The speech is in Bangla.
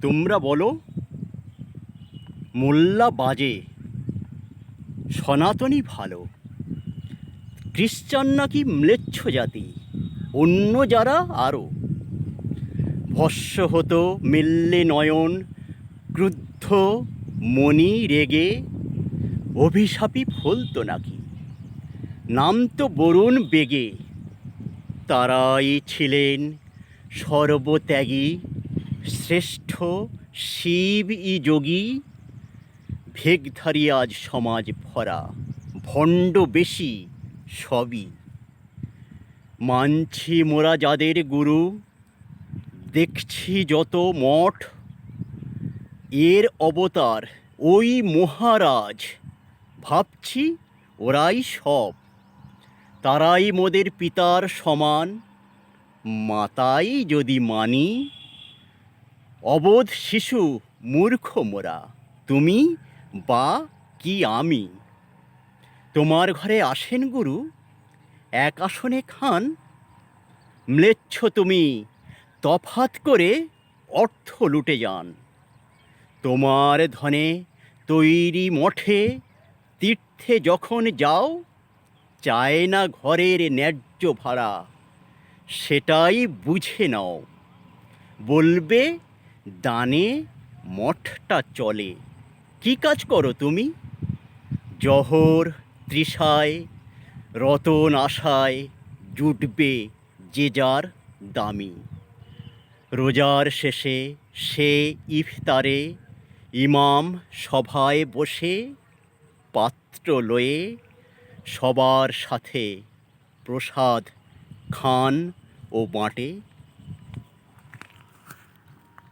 তোমরা বলো মোল্লা বাজে, সনাতনী ভালো, খ্রিশ্চান নাকি ম্লেচ্ছ জাতি, অন্য যারা আরও ভস্য হতো মেললে নয়ন, ক্রুদ্ধ মণি রেগে অভিশাপী ফলতো নাকি, নাম তো বরুণ বেগে। তারাই ছিলেন সর্বত্যাগী, শ্রেষ্ঠ শিব ই যোগী। ভেগধারী আজ সমাজ ভরা, ভণ্ড বেশি সবই। মানছি মোরা যাদের গুরু, দেখছি যত মঠ, এর অবতার ওই মহারাজ। ভাবছি ওরাই সব, তারাই মোদের পিতার সমান। মাতাই যদি মানি, অবোধ শিশু মূর্খ মোরা, তুমি বা কি আমি। তোমার ঘরে আসেন গুরু, এক আসনে খান, ম্লেচ্ছ তুমি তফাত করে অর্থ লুটে যান। তোমার ধনে তৈরি মঠে তীর্থে যখন যাও, চায় না ঘরের ন্যায্য ভাড়া, সেটাই বুঝে নাও। বলবে দানে মঠটা চলে, কি কাজ করো তুমি? জহর তৃষায় রতন আশায় জুটবে যে যার দামি। রোজার শেষে সে ইফতারে ইমাম সভায় বসে পাত্র লয়ে সবার সাথে প্রসাদ খান ও বাঁটে।